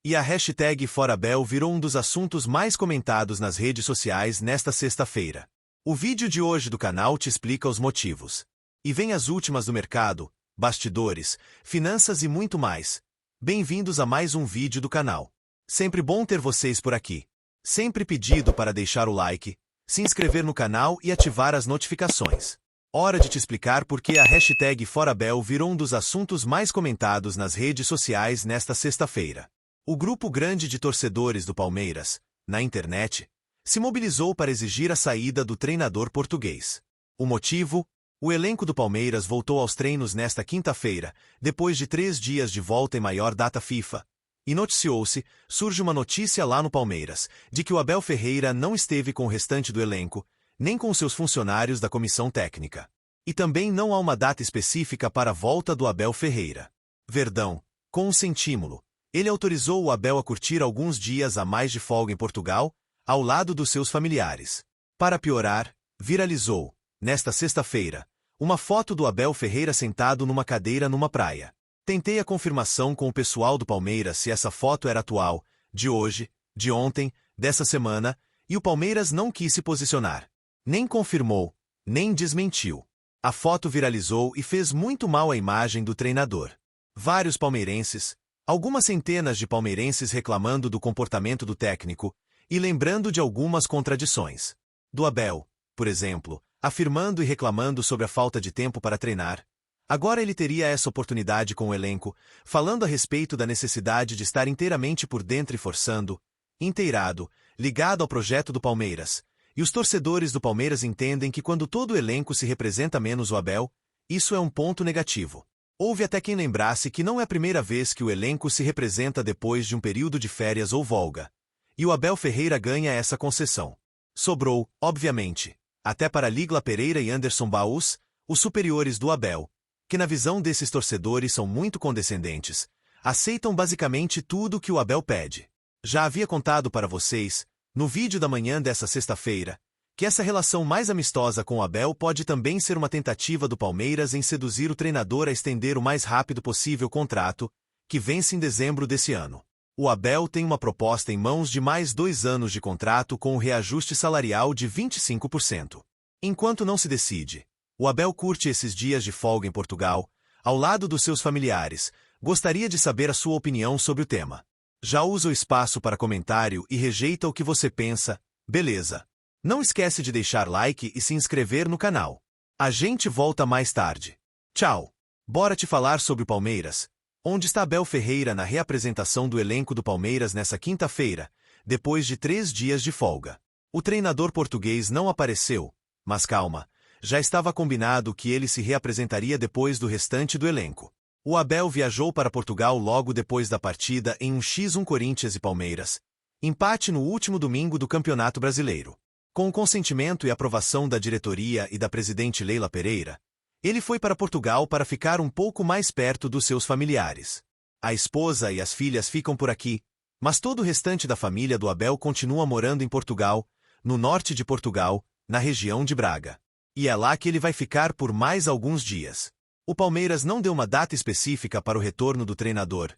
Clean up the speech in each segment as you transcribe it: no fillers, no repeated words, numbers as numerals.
E a hashtag ForaAbel virou um dos assuntos mais comentados nas redes sociais nesta sexta-feira. O vídeo de hoje do canal te explica os motivos. E vem as últimas do mercado, bastidores, finanças e muito mais. Bem-vindos a mais um vídeo do canal. Sempre bom ter vocês por aqui. Sempre pedido para deixar o like, se inscrever no canal e ativar as notificações. Hora de te explicar por que a hashtag ForaAbel virou um dos assuntos mais comentados nas redes sociais nesta sexta-feira. O grupo grande de torcedores do Palmeiras, na internet, se mobilizou para exigir a saída do treinador português. O motivo? O elenco do Palmeiras voltou aos treinos nesta quinta-feira, depois de 3 dias de volta em maior data FIFA. E noticiou-se, surge uma notícia lá no Palmeiras, de que o Abel Ferreira não esteve com o restante do elenco, nem com seus funcionários da comissão técnica. E também não há uma data específica para a volta do Abel Ferreira. Verdão, com um sentímulo, ele autorizou o Abel a curtir alguns dias a mais de folga em Portugal, ao lado dos seus familiares. Para piorar, viralizou, nesta sexta-feira, uma foto do Abel Ferreira sentado numa cadeira numa praia. Tentei a confirmação com o pessoal do Palmeiras se essa foto era atual, de hoje, de ontem, dessa semana, e o Palmeiras não quis se posicionar. Nem confirmou, nem desmentiu. A foto viralizou e fez muito mal à imagem do treinador. Vários palmeirenses, algumas centenas de palmeirenses reclamando do comportamento do técnico e lembrando de algumas contradições. Do Abel, por exemplo, afirmando e reclamando sobre a falta de tempo para treinar. Agora ele teria essa oportunidade com o elenco, falando a respeito da necessidade de estar inteiramente por dentro e forçando, inteirado, ligado ao projeto do Palmeiras. E os torcedores do Palmeiras entendem que quando todo o elenco se representa menos o Abel, isso é um ponto negativo. Houve até quem lembrasse que não é a primeira vez que o elenco se representa depois de um período de férias ou folga. E o Abel Ferreira ganha essa concessão. Sobrou, obviamente, até para Ligla Pereira e Anderson Baús, os superiores do Abel, que na visão desses torcedores são muito condescendentes, aceitam basicamente tudo que o Abel pede. Já havia contado para vocês, no vídeo da manhã dessa sexta-feira, que essa relação mais amistosa com o Abel pode também ser uma tentativa do Palmeiras em seduzir o treinador a estender o mais rápido possível o contrato, que vence em dezembro desse ano. O Abel tem uma proposta em mãos de mais 2 anos de contrato com um reajuste salarial de 25%. Enquanto não se decide, o Abel curte esses dias de folga em Portugal, ao lado dos seus familiares. Gostaria de saber a sua opinião sobre o tema. Já usa o espaço para comentário e rejeita o que você pensa, beleza? Não esquece de deixar like e se inscrever no canal. A gente volta mais tarde. Tchau! Bora te falar sobre o Palmeiras, onde está Abel Ferreira na reapresentação do elenco do Palmeiras nessa quinta-feira, depois de 3 dias de folga. O treinador português não apareceu, mas calma, já estava combinado que ele se reapresentaria depois do restante do elenco. O Abel viajou para Portugal logo depois da partida em um X1 Corinthians e Palmeiras, empate no último domingo do Campeonato Brasileiro. Com o consentimento e aprovação da diretoria e da presidente Leila Pereira, ele foi para Portugal para ficar um pouco mais perto dos seus familiares. A esposa e as filhas ficam por aqui, mas todo o restante da família do Abel continua morando em Portugal, no norte de Portugal, na região de Braga. E é lá que ele vai ficar por mais alguns dias. O Palmeiras não deu uma data específica para o retorno do treinador.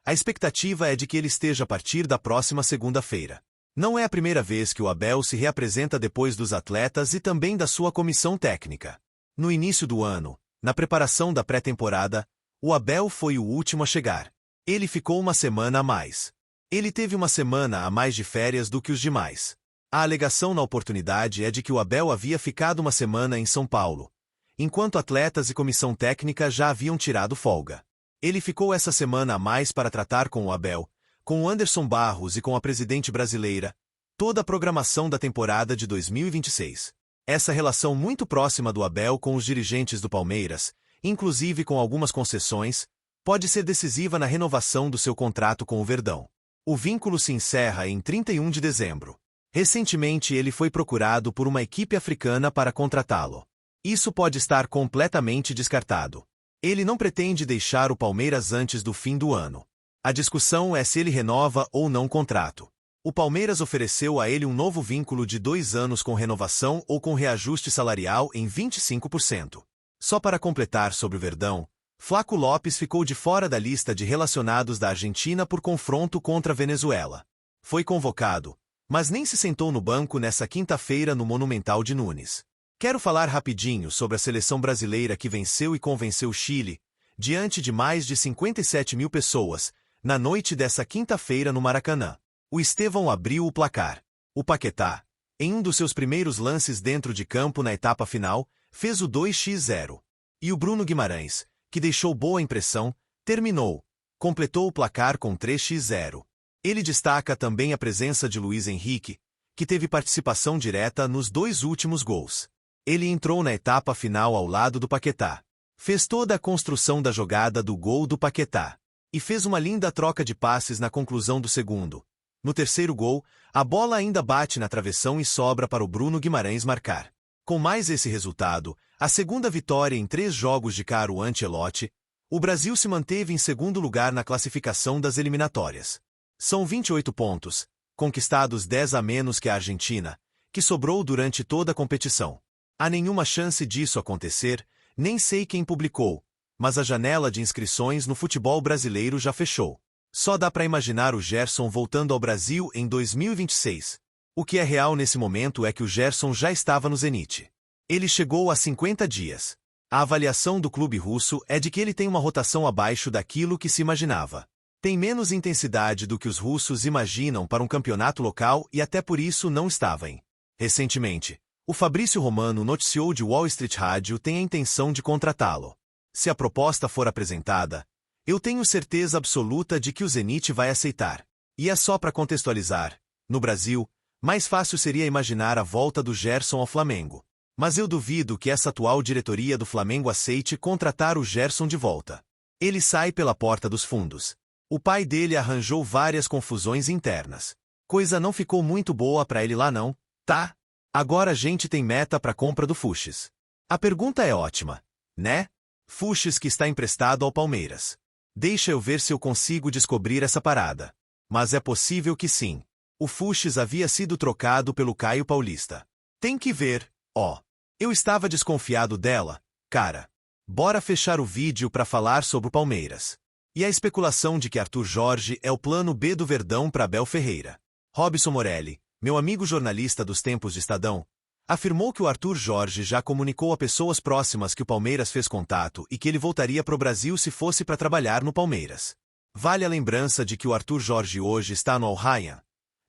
A expectativa é de que ele esteja a partir da próxima segunda-feira. Não é a primeira vez que o Abel se reapresenta depois dos atletas e também da sua comissão técnica. No início do ano, na preparação da pré-temporada, o Abel foi o último a chegar. Ele ficou uma semana a mais. Ele teve uma semana a mais de férias do que os demais. A alegação na oportunidade é de que o Abel havia ficado uma semana em São Paulo, enquanto atletas e comissão técnica já haviam tirado folga. Ele ficou essa semana a mais para tratar com o Abel, com o Anderson Barros e com a presidente brasileira, toda a programação da temporada de 2026. Essa relação muito próxima do Abel com os dirigentes do Palmeiras, inclusive com algumas concessões, pode ser decisiva na renovação do seu contrato com o Verdão. O vínculo se encerra em 31 de dezembro. Recentemente ele foi procurado por uma equipe africana para contratá-lo. Isso pode estar completamente descartado. Ele não pretende deixar o Palmeiras antes do fim do ano. A discussão é se ele renova ou não o contrato. O Palmeiras ofereceu a ele um novo vínculo de 2 anos com renovação ou com reajuste salarial em 25%. Só para completar sobre o Verdão, Flaco Lopes ficou de fora da lista de relacionados da Argentina por confronto contra a Venezuela. Foi convocado, mas nem se sentou no banco nessa quinta-feira no Monumental de Nunes. Quero falar rapidinho sobre a seleção brasileira que venceu e convenceu o Chile, diante de mais de 57 mil pessoas, na noite dessa quinta-feira no Maracanã. O Estevão abriu o placar. O Paquetá, em um dos seus primeiros lances dentro de campo na etapa final, fez o 2x0. E o Bruno Guimarães, que deixou boa impressão, completou o placar com 3x0. Ele destaca também a presença de Luiz Henrique, que teve participação direta nos 2 últimos gols. Ele entrou na etapa final ao lado do Paquetá. Fez toda a construção da jogada do gol do Paquetá. E fez uma linda troca de passes na conclusão do segundo. No terceiro gol, a bola ainda bate na travessão e sobra para o Bruno Guimarães marcar. Com mais esse resultado, a segunda vitória em 3 jogos de Carlo Ancelotti, o Brasil se manteve em segundo lugar na classificação das eliminatórias. São 28 pontos, conquistados 10 a menos que a Argentina, que sobrou durante toda a competição. Há nenhuma chance disso acontecer, nem sei quem publicou, mas a janela de inscrições no futebol brasileiro já fechou. Só dá para imaginar o Gerson voltando ao Brasil em 2026. O que é real nesse momento é que o Gerson já estava no zenite. Ele chegou a 50 dias. A avaliação do clube russo é de que ele tem uma rotação abaixo daquilo que se imaginava. Tem menos intensidade do que os russos imaginam para um campeonato local e até por isso não estava em. Recentemente, o Fabrício Romano noticiou de Wall Street Radio tem a intenção de contratá-lo. Se a proposta for apresentada, eu tenho certeza absoluta de que o Zenit vai aceitar. E é só para contextualizar, no Brasil, mais fácil seria imaginar a volta do Gerson ao Flamengo. Mas eu duvido que essa atual diretoria do Flamengo aceite contratar o Gerson de volta. Ele sai pela porta dos fundos. O pai dele arranjou várias confusões internas. Coisa não ficou muito boa para ele lá não, tá? Agora a gente tem meta para compra do Fuchs. A pergunta é ótima, né? Fuchs que está emprestado ao Palmeiras. Deixa eu ver se eu consigo descobrir essa parada. Mas é possível que sim. O Fuchs havia sido trocado pelo Caio Paulista. Tem que ver, ó. Eu estava desconfiado dela, cara. Bora fechar o vídeo para falar sobre o Palmeiras. E a especulação de que Arthur Jorge é o plano B do Verdão para Abel Ferreira. Robson Morelli, meu amigo jornalista dos tempos de Estadão, afirmou que o Arthur Jorge já comunicou a pessoas próximas que o Palmeiras fez contato e que ele voltaria para o Brasil se fosse para trabalhar no Palmeiras. Vale a lembrança de que o Arthur Jorge hoje está no Al Rayyan.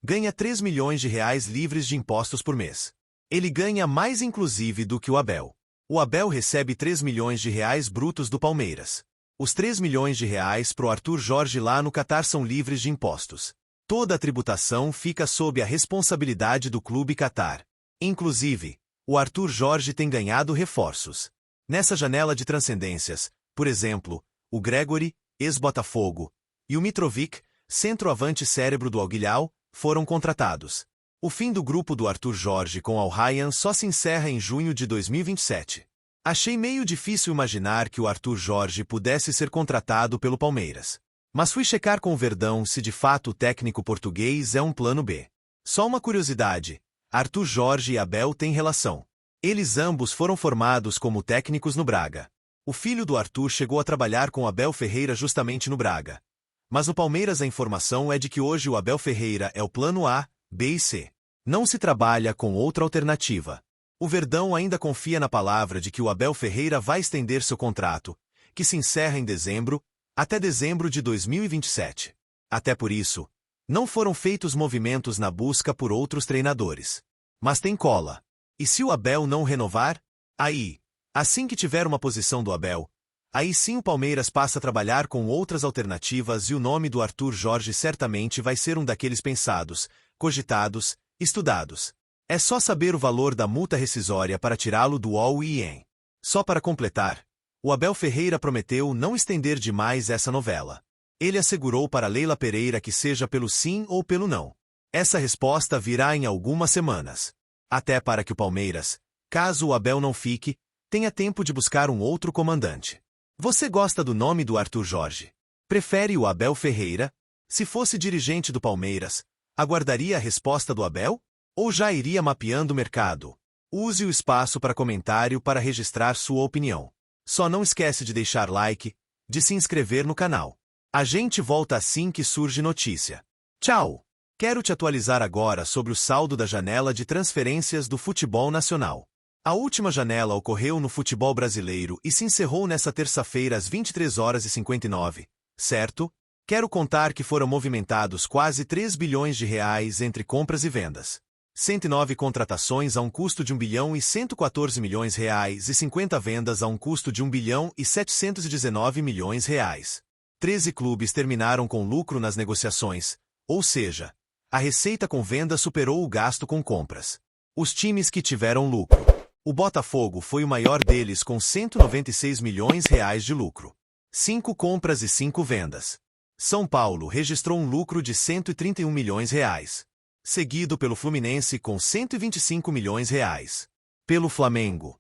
Ganha 3 milhões de reais livres de impostos por mês. Ele ganha mais inclusive do que o Abel. O Abel recebe 3 milhões de reais brutos do Palmeiras. Os 3 milhões de reais pro Arthur Jorge lá no Catar são livres de impostos. Toda a tributação fica sob a responsabilidade do clube Catar. Inclusive, o Arthur Jorge tem ganhado reforços. Nessa janela de transcendências, por exemplo, o Gregory, ex-Botafogo, e o Mitrovic, centroavante cérebro do Al-Hilal, foram contratados. O fim do grupo do Arthur Jorge com Al Rayyan só se encerra em junho de 2027. Achei meio difícil imaginar que o Arthur Jorge pudesse ser contratado pelo Palmeiras. Mas fui checar com o Verdão se de fato o técnico português é um plano B. Só uma curiosidade, Arthur Jorge e Abel têm relação. Eles ambos foram formados como técnicos no Braga. O filho do Arthur chegou a trabalhar com Abel Ferreira justamente no Braga. Mas no Palmeiras a informação é de que hoje o Abel Ferreira é o plano A, B e C. Não se trabalha com outra alternativa. O Verdão ainda confia na palavra de que o Abel Ferreira vai estender seu contrato, que se encerra em dezembro, até dezembro de 2027. Até por isso, não foram feitos movimentos na busca por outros treinadores. Mas tem cola. E se o Abel não renovar? Aí, assim que tiver uma posição do Abel, aí sim o Palmeiras passa a trabalhar com outras alternativas e o nome do Arthur Jorge certamente vai ser um daqueles pensados, cogitados, estudados. É só saber o valor da multa rescisória para tirá-lo do All-In. Só para completar, o Abel Ferreira prometeu não estender demais essa novela. Ele assegurou para Leila Pereira que seja pelo sim ou pelo não. Essa resposta virá em algumas semanas. Até para que o Palmeiras, caso o Abel não fique, tenha tempo de buscar um outro comandante. Você gosta do nome do Arthur Jorge? Prefere o Abel Ferreira? Se fosse dirigente do Palmeiras, aguardaria a resposta do Abel? Ou já iria mapeando o mercado? Use o espaço para comentário para registrar sua opinião. Só não esquece de deixar like, de se inscrever no canal. A gente volta assim que surge notícia. Tchau! Quero te atualizar agora sobre o saldo da janela de transferências do futebol nacional. A última janela ocorreu no futebol brasileiro e se encerrou nesta terça-feira às 23h59, certo? Quero contar que foram movimentados quase 3 bilhões de reais entre compras e vendas. 109 contratações a um custo de 1 bilhão e 114 milhões reais e 50 vendas a um custo de 1 bilhão e 719 milhões reais. 13 clubes terminaram com lucro nas negociações, ou seja, a receita com venda superou o gasto com compras. Os times que tiveram lucro. O Botafogo foi o maior deles com 196 milhões reais de lucro. 5 compras e 5 vendas. São Paulo registrou um lucro de 131 milhões reais. Seguido pelo Fluminense com 125 milhões reais. Pelo Flamengo,